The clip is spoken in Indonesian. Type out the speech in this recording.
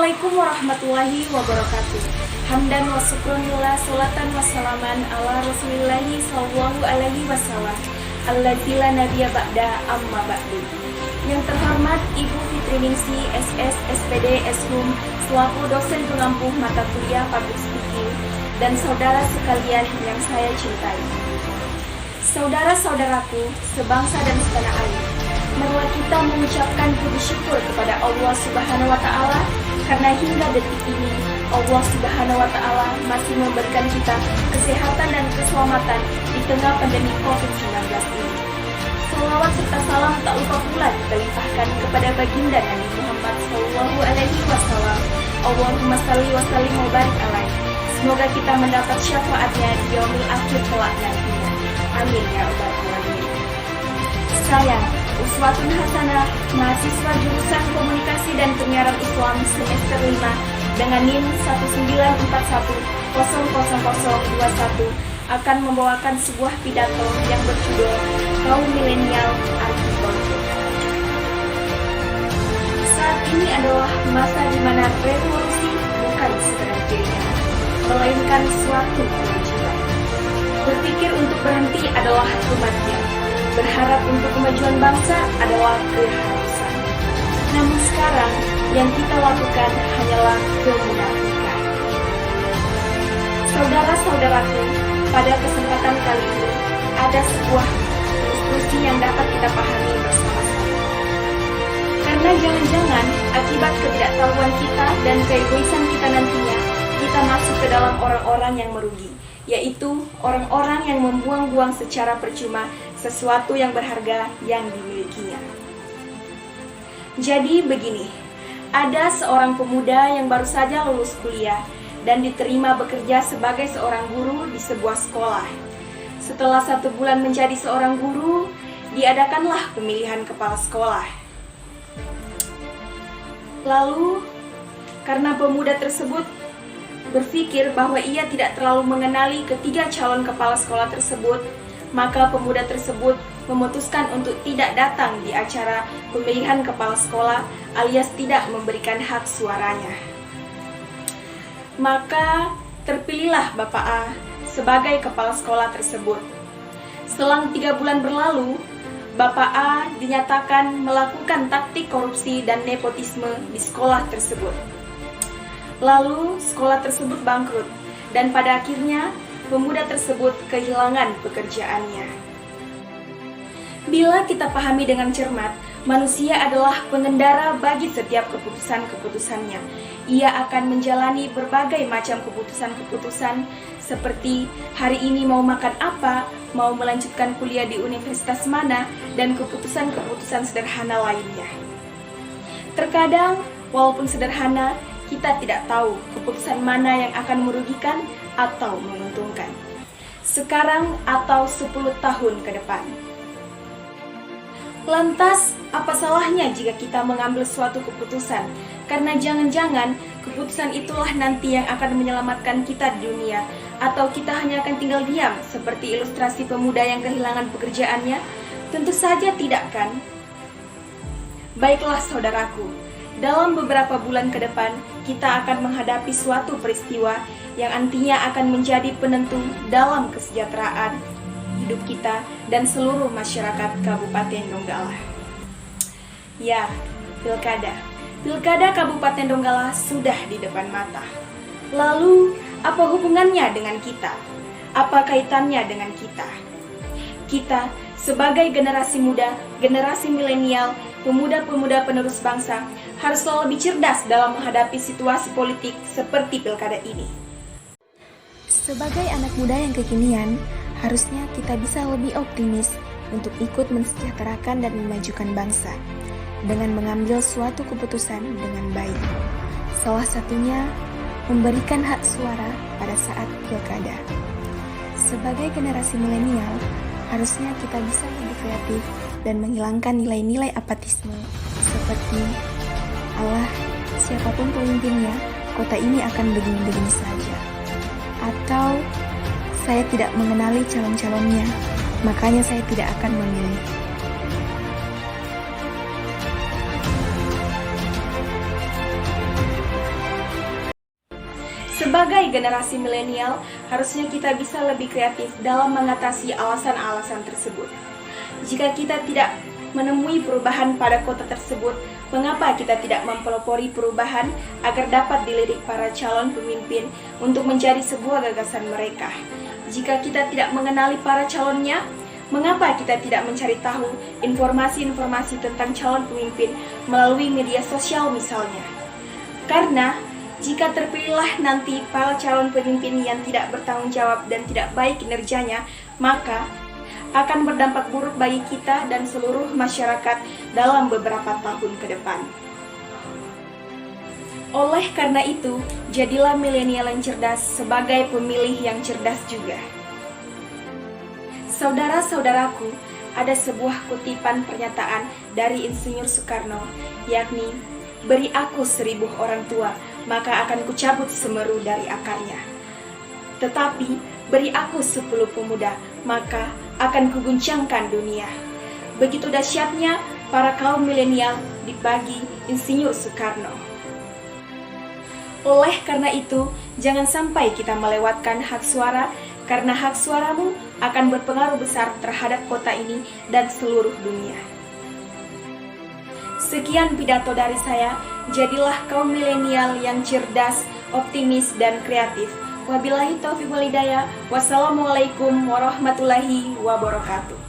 Assalamualaikum warahmatullahi wabarakatuh. Hamdan wa syukranillah, salatan wa salaman ala rasulillahi sallallahu alaihi wasallam, alladzi la nabiyya ba'da, amma ba'du. Yang terhormat Ibu Fitri Ningsi, SS, SPD, Eshum, selaku dosen pengampu mata kuliah Public Speaking, dan saudara sekalian yang saya cintai. Saudara-saudaraku, sebangsa dan setanah air, marilah kita mengucapkan puji syukur kepada Allah Subhanahu wa Ta'ala, karena hingga detik ini Allah Subhanahu wa Ta'ala masih memberikan kita kesehatan dan keselamatan di tengah pandemi COVID-19 ini. Salawat serta salam tak lupa pula kita limpahkan kepada baginda Nabi Muhammad Sallallahu Alaihi Wasallam. Allahumma salli wa sallim wa barik alaihi. Semoga kita mendapat syafaatnya di yaumil akhir kelak nantinya. Amin ya rabbal alamin. Saya Uswatun Hasanah, mahasiswa jurusan Komunikasi dan Penyiaran Islam semester 5 dengan NIM 194100021 akan membawakan sebuah pidato yang berjudul Kaum Milenial Anti Konflik. Saat ini adalah masa di mana revolusi bukan sekedar keinginan, melainkan suatu kewajiban. Berpikir untuk berhenti adalah kematian. Berharap untuk kemajuan bangsa adalah keharusan. Namun sekarang yang kita lakukan hanyalah kemunafikan. Saudara-saudaraku, pada kesempatan kali ini ada sebuah diskusi yang dapat kita pahami bersama-sama. Karena jangan-jangan akibat ketidaktahuan kita dan keegoisan kita nantinya, kita masuk ke dalam orang-orang yang merugi, yaitu orang-orang yang membuang-buang secara percuma sesuatu yang berharga yang dimilikinya. Jadi begini, ada seorang pemuda yang baru saja lulus kuliah dan diterima bekerja sebagai seorang guru di sebuah sekolah. Setelah 1 bulan menjadi seorang guru, diadakanlah pemilihan kepala sekolah. Lalu, karena pemuda tersebut berpikir bahwa ia tidak terlalu mengenali ketiga calon kepala sekolah tersebut, maka pemuda tersebut memutuskan untuk tidak datang di acara pemilihan kepala sekolah alias tidak memberikan hak suaranya. Maka terpilihlah Bapak A sebagai kepala sekolah tersebut. Selang 3 bulan berlalu, Bapak A dinyatakan melakukan taktik korupsi dan nepotisme di sekolah tersebut. Lalu sekolah tersebut bangkrut dan pada akhirnya pemuda tersebut kehilangan pekerjaannya. Bila kita pahami dengan cermat, manusia adalah pengendara bagi setiap keputusan-keputusannya. Ia akan menjalani berbagai macam keputusan-keputusan seperti hari ini mau makan apa, mau melanjutkan kuliah di universitas mana, dan keputusan-keputusan sederhana lainnya. Terkadang, walaupun sederhana, kita tidak tahu keputusan mana yang akan merugikan atau menguntungkan sekarang atau 10 tahun ke depan. Lantas, apa salahnya jika kita mengambil suatu keputusan? Karena jangan-jangan keputusan itulah nanti yang akan menyelamatkan kita di dunia, atau kita hanya akan tinggal diam seperti ilustrasi pemuda yang kehilangan pekerjaannya? Tentu saja tidak, kan? Baiklah saudaraku, dalam beberapa bulan ke depan, kita akan menghadapi suatu peristiwa yang nantinya akan menjadi penentu dalam kesejahteraan hidup kita dan seluruh masyarakat Kabupaten Donggala. Ya, pilkada. Pilkada Kabupaten Donggala sudah di depan mata. Lalu, apa hubungannya dengan kita? Apa kaitannya dengan kita? Kita, sebagai generasi muda, generasi milenial, pemuda-pemuda penerus bangsa, haruslah lebih cerdas dalam menghadapi situasi politik seperti pilkada ini. Sebagai anak muda yang kekinian, harusnya kita bisa lebih optimis untuk ikut mensejahterakan dan memajukan bangsa dengan mengambil suatu keputusan dengan baik. Salah satunya, memberikan hak suara pada saat pilkada. Sebagai generasi milenial, harusnya kita bisa lebih kreatif dan menghilangkan nilai-nilai apatisme seperti "Alah, siapapun pemimpinnya, kota ini akan begini-begini saja." Atau "Saya tidak mengenali calon-calonnya, makanya saya tidak akan memilih." Sebagai generasi milenial, harusnya kita bisa lebih kreatif dalam mengatasi alasan-alasan tersebut. Jika kita tidak menemui perubahan pada kota tersebut, mengapa kita tidak mempelopori perubahan agar dapat dilirik para calon pemimpin untuk menjadi sebuah gagasan mereka? Jika kita tidak mengenali para calonnya, mengapa kita tidak mencari tahu informasi-informasi tentang calon pemimpin melalui media sosial misalnya? Karena jika terpilihlah nanti para calon pemimpin yang tidak bertanggung jawab dan tidak baik kinerjanya, maka akan berdampak buruk bagi kita dan seluruh masyarakat dalam beberapa tahun ke depan. Oleh karena itu, jadilah milenial yang cerdas sebagai pemilih yang cerdas juga. Saudara-saudaraku, ada sebuah kutipan pernyataan dari Insinyur Soekarno, yakni, "Beri aku 1000 orang tua, maka akan kucabut semeru dari akarnya. Tetapi, beri aku 10 pemuda, maka akan kuguncangkan dunia." Begitu dahsyatnya para kaum milenial dibagi Insinyur Soekarno. Oleh karena itu, jangan sampai kita melewatkan hak suara, karena hak suaramu akan berpengaruh besar terhadap kota ini dan seluruh dunia. Sekian pidato dari saya, jadilah kaum milenial yang cerdas, optimis, dan kreatif. Wabillahi taufiq wal hidayah. Wassalamualaikum warahmatullahi wabarakatuh.